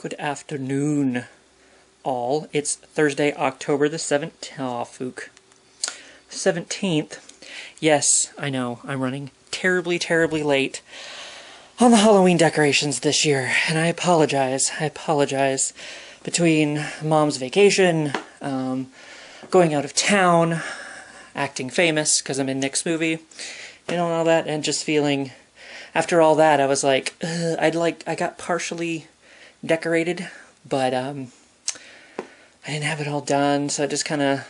Good afternoon, all. It's Thursday, October the 17th. Yes, I know, I'm running terribly, terribly late on the Halloween decorations this year, and I apologize. Between Mom's vacation, going out of town, acting famous because I'm in Nick's movie, and all that, and just feeling, after all that, I was like, I got partially decorated, but I didn't have it all done, so I just kind of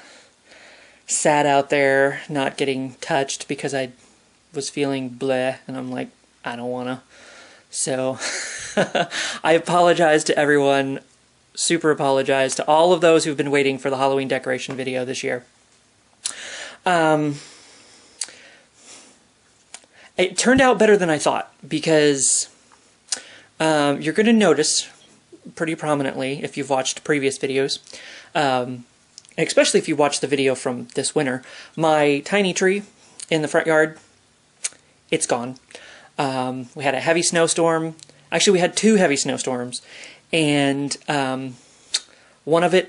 sat out there, not getting touched because I was feeling bleh, and I'm like, I don't wanna. So I apologize to everyone, super apologize to all of those who've been waiting for the Halloween decoration video this year. It turned out better than I thought, because you're going to notice pretty prominently if you've watched previous videos, especially if you watched the video from this winter, my tiny tree in the front yard, it's gone. We had a heavy snowstorm. Actually, we had two heavy snowstorms, and one of the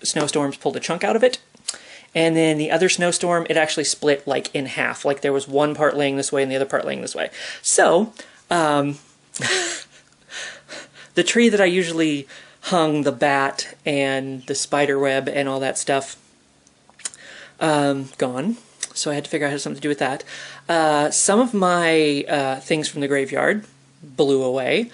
snowstorms pulled a chunk out of it, and then the other snowstorm, it actually split like in half. Like there was one part laying this way and the other part laying this way. So, the tree that I usually hung the bat and the spider web and all that stuff, gone. So I had to figure out something to do with that. Some of my things from the graveyard blew away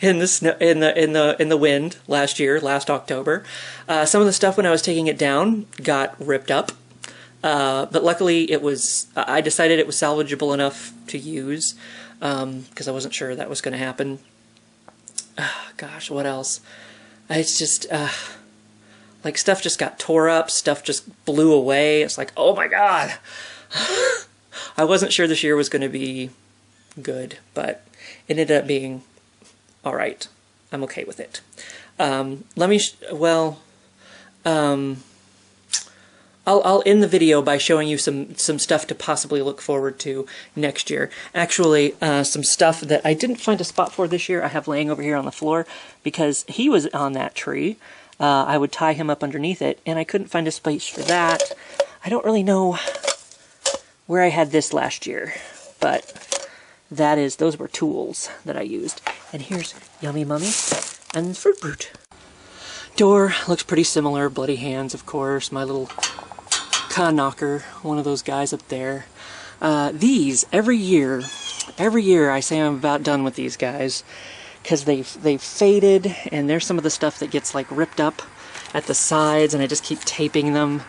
in the snow, in the wind last October. Some of the stuff when I was taking it down got ripped up, but luckily I decided it was salvageable enough to use, because I wasn't sure that was going to happen. Gosh, what else? It's just like stuff just got tore up, stuff just blew away. It's like, oh my god. I wasn't sure this year was going to be good, but it ended up being all right. I'm okay with it. I'll end the video by showing you some stuff to possibly look forward to next year. Actually, some stuff that I didn't find a spot for this year I have laying over here on the floor, because he was on that tree. I would tie him up underneath it, and I couldn't find a space for that. I don't really know where I had this last year, but those were tools that I used. And here's Yummy Mummy and Fruit Brute. Door looks pretty similar. Bloody hands, of course. My little knocker, one of those guys up there. These, every year I say I'm about done with these guys, because they've faded, and there's some of the stuff that gets like ripped up at the sides, and I just keep taping them.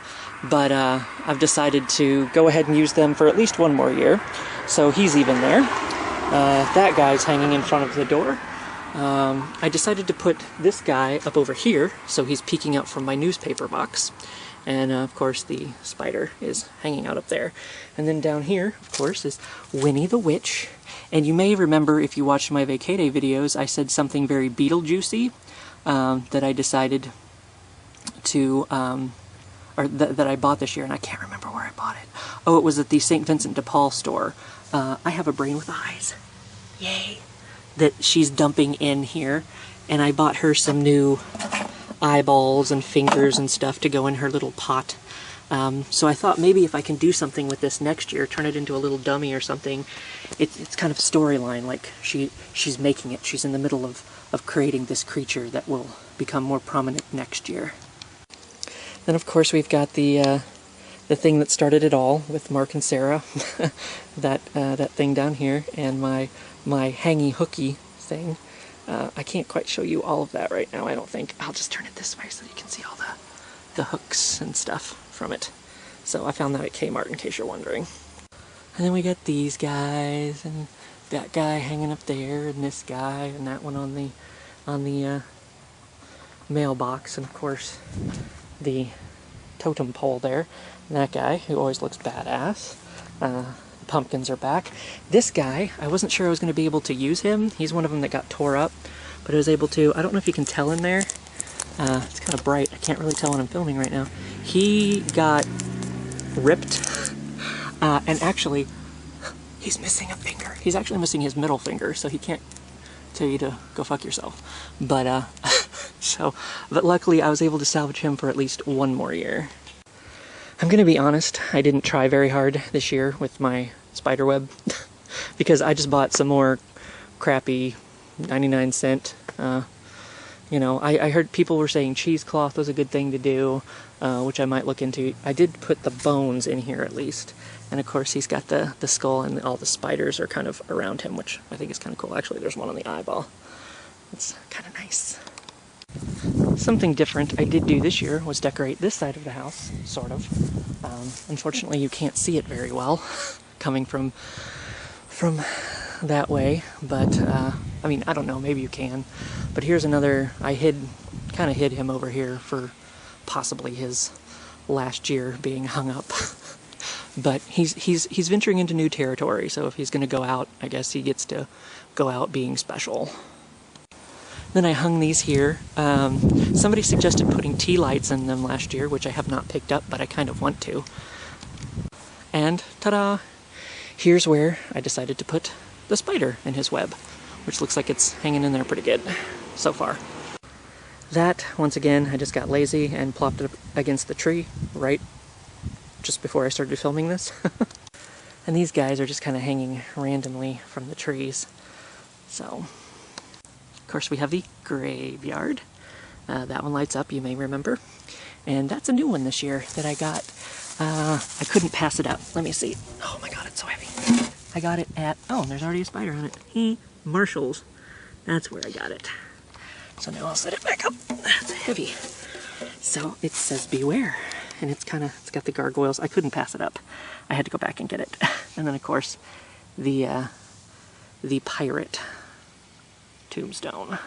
But I've decided to go ahead and use them for at least one more year. So he's even there. That guy's hanging in front of the door. I decided to put this guy up over here, so he's peeking out from my newspaper box. And of course the spider is hanging out up there. And then down here, of course, is Winnie the Witch. And you may remember, if you watched my Vacay videos, I said something very Beetlejuicy that I decided to, that I bought this year, and I can't remember where I bought it. Oh, it was at the St. Vincent de Paul store. I have a brain with eyes. Yay! That she's dumping in here, and I bought her some new eyeballs and fingers and stuff to go in her little pot. So I thought maybe if I can do something with this next year, turn it into a little dummy or something. It's kind of a storyline, like she's making it. She's in the middle of creating this creature that will become more prominent next year. Then of course we've got the thing that started it all with Mark and Sarah, that thing down here, and my hangy hooky thing. I can't quite show you all of that right now, I don't think. I'll just turn it this way so you can see all the hooks and stuff from it. So I found that at Kmart, in case you're wondering. And then we got these guys, and that guy hanging up there, and this guy, and that one on the mailbox, and of course the totem pole there, and that guy who always looks badass. Pumpkins are back. This guy, I wasn't sure I was going to be able to use him. He's one of them that got tore up, but I was able to. I don't know if you can tell in there. It's kind of bright. I can't really tell when I'm filming right now. He got ripped, and actually, he's missing a finger. He's actually missing his middle finger, so he can't tell you to go fuck yourself. But, but luckily I was able to salvage him for at least one more year. I'm gonna be honest, I didn't try very hard this year with my spider web, because I just bought some more crappy 99-cent, you know, I heard people were saying cheesecloth was a good thing to do, which I might look into. I did put the bones in here at least. And of course he's got the skull, and all the spiders are kind of around him, which I think is kind of cool. Actually, there's one on the eyeball. It's kind of nice. Something different I did do this year was decorate this side of the house, sort of. Unfortunately, you can't see it very well coming from that way, but I mean, I don't know, maybe you can. But here's another, I kind of hid him over here for possibly his last year being hung up. But he's venturing into new territory, so if he's going to go out, I guess he gets to go out being special. Then I hung these here. Somebody suggested putting tea lights in them last year, which I have not picked up, but I kind of want to. And ta-da! Here's where I decided to put the spider in his web, which looks like it's hanging in there pretty good so far. That, once again, I just got lazy and plopped it up against the tree right just before I started filming this. And these guys are just kind of hanging randomly from the trees. So, of course we have the graveyard. That one lights up, you may remember. And that's a new one this year that I got. I couldn't pass it up. Let me see. Oh my god, it's so heavy. I got it at, oh, there's already a spider on it. Marshall's. That's where I got it. So now I'll set it back up. That's heavy. So it says beware. And it's got the gargoyles. I couldn't pass it up. I had to go back and get it. And then of course, the pirate tombstone.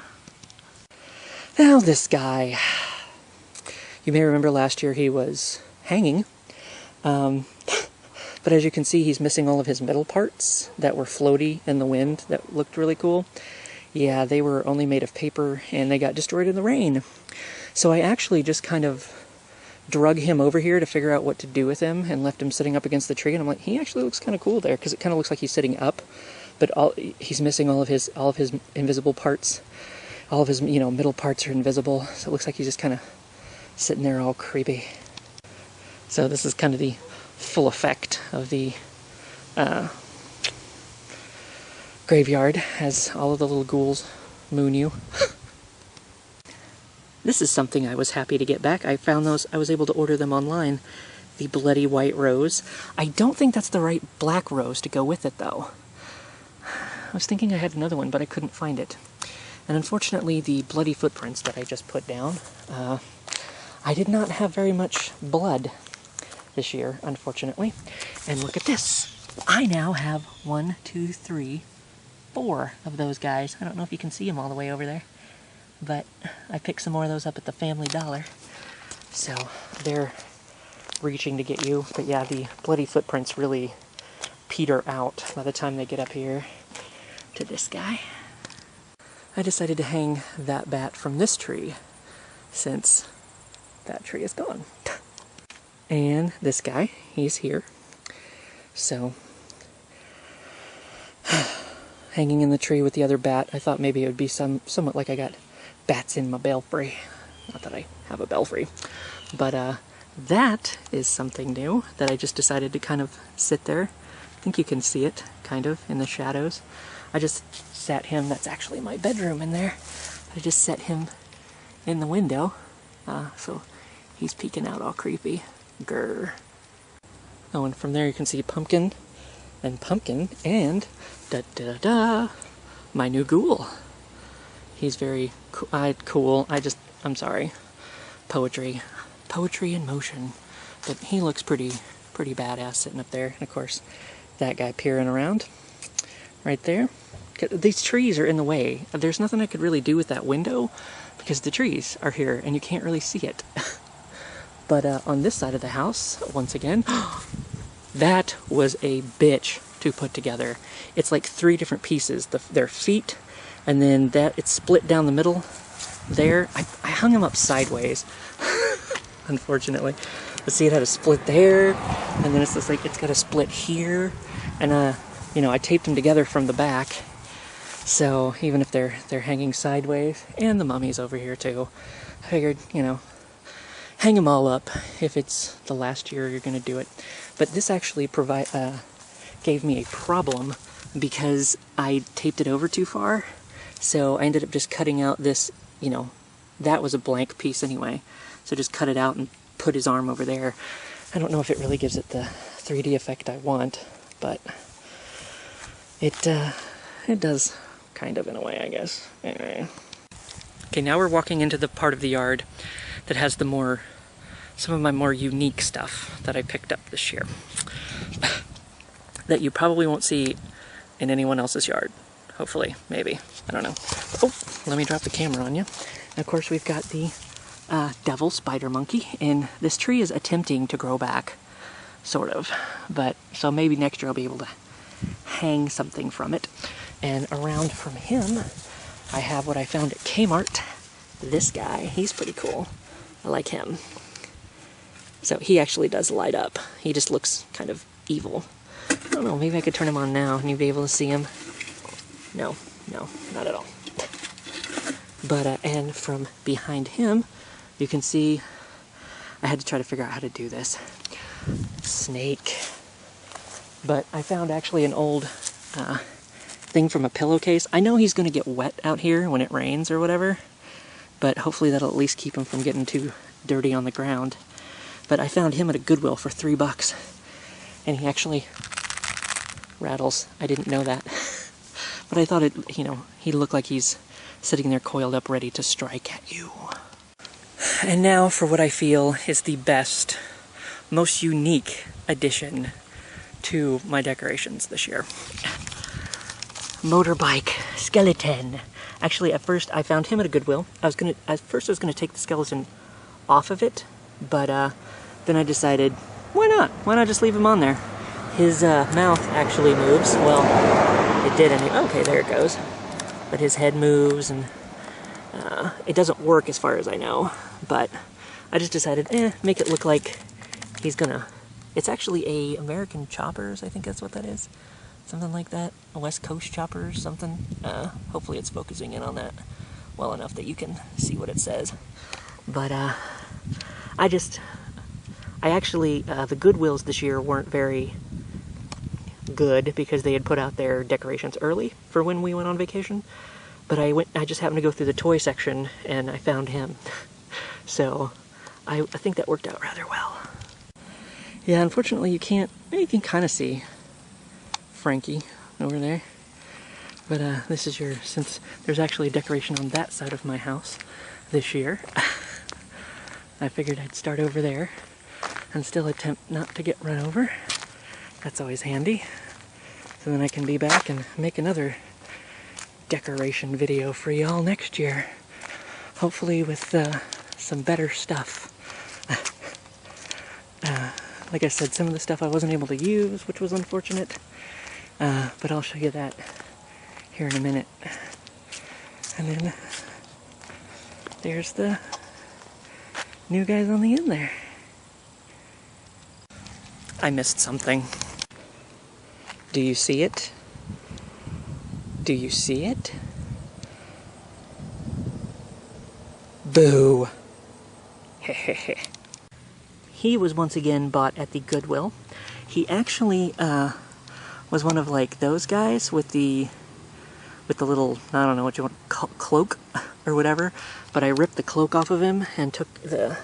Now this guy. You may remember last year he was hanging. But as you can see, he's missing all of his middle parts that were floaty in the wind that looked really cool. Yeah, they were only made of paper and they got destroyed in the rain. So I actually just kind of drug him over here to figure out what to do with him and left him sitting up against the tree. And I'm like, he actually looks kind of cool there, because it kind of looks like he's sitting up, but he's missing all of his invisible parts. All of his, you know, middle parts are invisible. So it looks like he's just kind of sitting there all creepy. So this is kind of the full effect of the graveyard as all of the little ghouls moon you. This is something I was happy to get back. I found those, I was able to order them online. The bloody white rose. I don't think that's the right black rose to go with it though. I was thinking I had another one, but I couldn't find it. And unfortunately the bloody footprints that I just put down, I did not have very much blood this year, unfortunately. And look at this. I now have 1, 2, 3, 4 of those guys. I don't know if you can see them all the way over there, but I picked some more of those up at the Family Dollar. So they're reaching to get you. But yeah, the bloody footprints really peter out by the time they get up here to this guy. I decided to hang that bat from this tree since that tree is gone. And this guy, he's here. So, hanging in the tree with the other bat, I thought maybe it would be somewhat like I got bats in my belfry. Not that I have a belfry. But that is something new that I just decided to kind of sit there. I think you can see it, kind of, in the shadows. I just sat him, that's actually my bedroom in there. I just set him in the window, so he's peeking out all creepy. Grr. Oh, and from there you can see Pumpkin, and da-da-da, my new ghoul. He's very cool. I'm sorry. Poetry in motion. But he looks pretty badass sitting up there. And of course, that guy peering around right there. These trees are in the way. There's nothing I could really do with that window because the trees are here and you can't really see it. But on this side of the house, once again, that was a bitch to put together. It's like 3 different pieces. Their feet, and then it's split down the middle there. I hung them up sideways, unfortunately. But see, it had a split there, and then it's just like, it's got a split here, and you know, I taped them together from the back, so even if they're hanging sideways, and the mummy's over here too, I figured, you know, hang them all up if it's the last year you're going to do it. But this actually gave me a problem because I taped it over too far, so I ended up just cutting out this, you know, that was a blank piece anyway, so just cut it out and put his arm over there. I don't know if it really gives it the 3D effect I want, but it does kind of in a way, I guess. Anyway. Okay, now we're walking into the part of the yard that has some of my more unique stuff that I picked up this year that you probably won't see in anyone else's yard. Hopefully, maybe. I don't know. Oh, let me drop the camera on you. And of course, we've got the devil spider monkey, and this tree is attempting to grow back, sort of. But so maybe next year I'll be able to hang something from it. And around from him, I have what I found at Kmart. This guy, he's pretty cool. I like him. So he actually does light up. He just looks kind of evil. I don't know, maybe I could turn him on now and you'd be able to see him. No, not at all. But, and from behind him, you can see, I had to try to figure out how to do this. Snake. But I found actually an old thing from a pillowcase. I know he's going to get wet out here when it rains or whatever, but hopefully that'll at least keep him from getting too dirty on the ground. But I found him at a Goodwill for $3, and he actually rattles. I didn't know that. But I thought it, you know, he looked like he's sitting there coiled up ready to strike at you. And now for what I feel is the best, most unique addition to my decorations this year. Motorbike skeleton. Actually, at first I found him at a Goodwill. At first I was gonna take the skeleton off of it, but then I decided, why not? Why not just leave him on there? His mouth actually moves. Well, it did anyway. Okay, there it goes. But his head moves, and it doesn't work as far as I know. But I just decided, make it look like he's gonna. It's actually a American Choppers, I think that's what that is. Something like that. A West Coast Choppers, something. Hopefully it's focusing in on that well enough that you can see what it says. But I actually, the Goodwills this year weren't very good because they had put out their decorations early for when we went on vacation. But I just happened to go through the toy section and I found him. So I think that worked out rather well. Yeah, unfortunately you can kind of see Frankie over there. But this is since there's actually a decoration on that side of my house this year, I figured I'd start over there and still attempt not to get run over. That's always handy. So then I can be back and make another decoration video for y'all next year. Hopefully with some better stuff. Like I said, some of the stuff I wasn't able to use, which was unfortunate. But I'll show you that here in a minute. And then there's the new guys on the end there. I missed something. Do you see it? Do you see it? Boo! Hehehe. He was once again bought at the Goodwill. He actually was one of like those guys with the little, I don't know what you want, cloak or whatever, but I ripped the cloak off of him and took the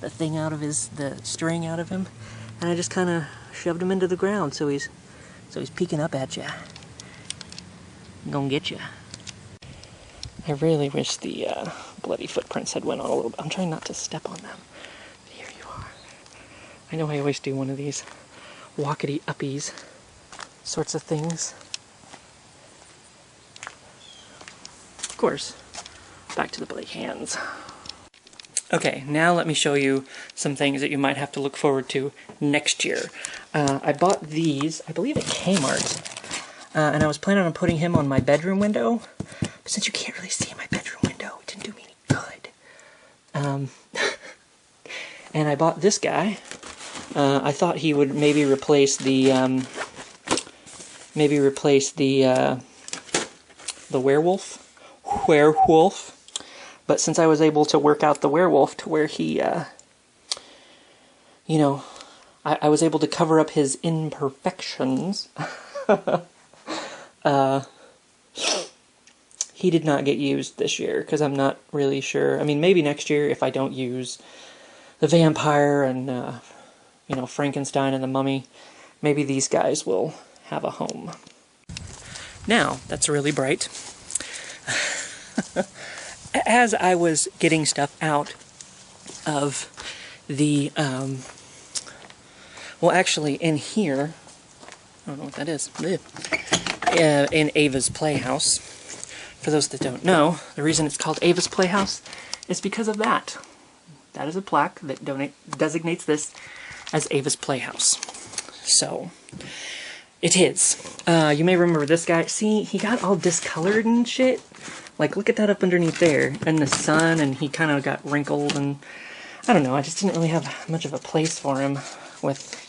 thing out of the string out of him, and I just kind of shoved him into the ground, so he's peeking up at you. I'm gonna get you. I really wish the bloody footprints had went on a little bit. I'm trying not to step on them. But here you are. I know I always do one of these walkety uppies sorts of things. Of course, back to the bloody hands. Okay, now let me show you some things that you might have to look forward to next year. I bought these, I believe at Kmart, and I was planning on putting him on my bedroom window, but since you can't really see my bedroom window, it didn't do me any good. And I bought this guy. I thought he would maybe replace the maybe replace the werewolf. But since I was able to work out the werewolf to where he, you know, I was able to cover up his imperfections, he did not get used this year, because I'm not really sure. I mean, maybe next year if I don't use the vampire and, you know, Frankenstein and the mummy, maybe these guys will have a home. Now, that's really bright. As I was getting stuff out of the, well, actually, in here, I don't know what that is, in Ava's Playhouse. For those that don't know, the reason it's called Ava's Playhouse is because of that. That is a plaque that designates this as Ava's Playhouse. So, it is. You may remember this guy. See, he got all discolored and shit. Like, look at that up underneath there. And the sun, and he kind of got wrinkled, and I don't know, I just didn't really have much of a place for him with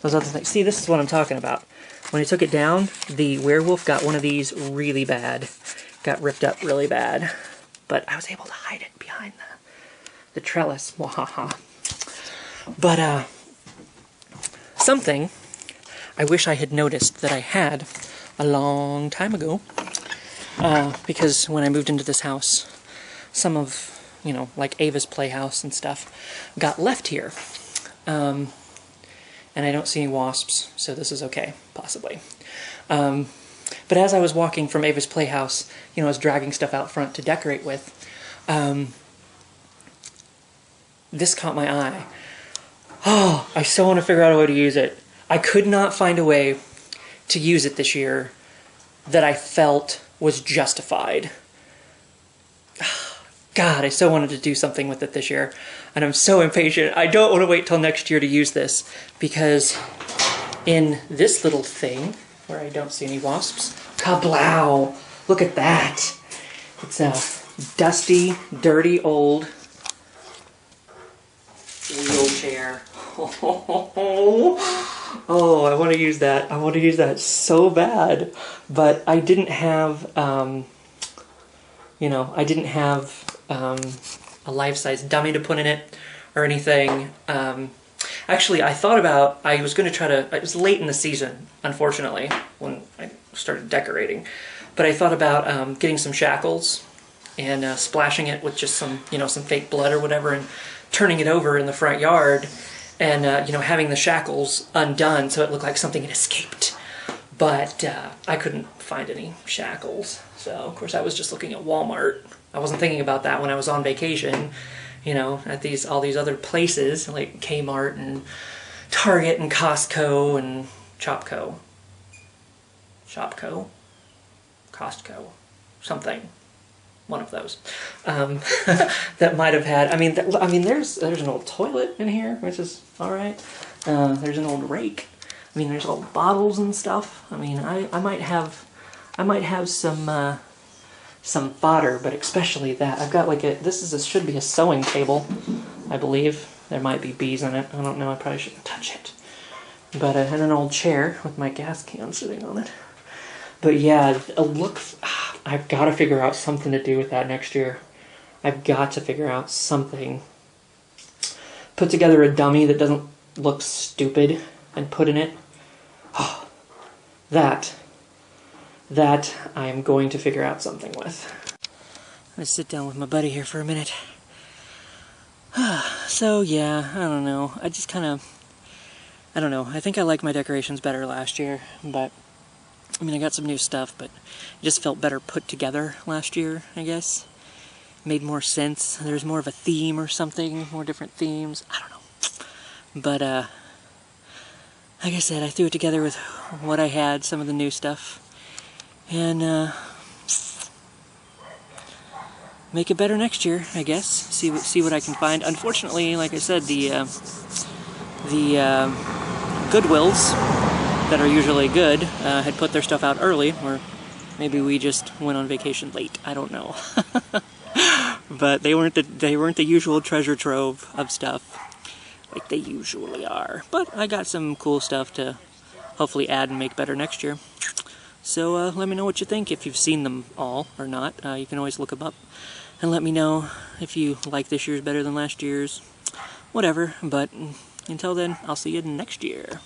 those other things. See, this is what I'm talking about. When I took it down, the werewolf got one of these really bad. Got ripped up really bad. But I was able to hide it behind the trellis. Wahaha. But, something I wish I had noticed that I had a long time ago. Because when I moved into this house, some of, you know, like Ava's Playhouse and stuff, got left here. And I don't see any wasps, so this is okay, possibly. But as I was walking from Ava's Playhouse, you know, I was dragging stuff out front to decorate with, this caught my eye. Oh, I so want to figure out a way to use it. I could not find a way to use it this year that I felt was justified. God, I so wanted to do something with it this year, and I'm so impatient. I don't want to wait till next year to use this, because in this little thing, where I don't see any wasps, kablow! Look at that! It's a dusty, dirty, old wheelchair. Oh, I want to use that. I want to use that so bad. But I didn't have, you know, I didn't have a life-size dummy to put in it or anything. Actually, I thought about, I was going to try to, it was late in the season, unfortunately, when I started decorating. But I thought about getting some shackles and splashing it with just some, you know, some fake blood or whatever, and turning it over in the front yard, and, you know, having the shackles undone so it looked like something had escaped. But I couldn't find any shackles. So, of course, I was just looking at Walmart. I wasn't thinking about that when I was on vacation, you know, at all these other places, like Kmart and Target and Costco and Costco, something. One of those that might have had. I mean, there's an old toilet in here, which is all right. There's an old rake. I mean, there's old bottles and stuff. I mean, I might have some fodder, but especially that. I've got like should be a sewing table, I believe. There might be bees on it. I don't know. I probably shouldn't touch it. But and an old chair with my gas can sitting on it. But yeah, I've got to figure out something to do with that next year. I've got to figure out something. Put together a dummy that doesn't look stupid and put in it. Oh, that I am going to figure out something with. I'm going to sit down with my buddy here for a minute. So yeah, I don't know. I don't know. I think I liked my decorations better last year, but I mean, I got some new stuff, but it just felt better put together last year, I guess. Made more sense. There's more of a theme or something, more different themes. I don't know. But, like I said, I threw it together with what I had, some of the new stuff. And, make it better next year, I guess. See what I can find. Unfortunately, like I said, the Goodwills that are usually good had put their stuff out early, or maybe we just went on vacation late. I don't know. But they weren't the usual treasure trove of stuff like they usually are. But I got some cool stuff to hopefully add and make better next year. So let me know what you think, if you've seen them all or not. You can always look them up and let me know if you like this year's better than last year's. Whatever, but until then, I'll see you next year.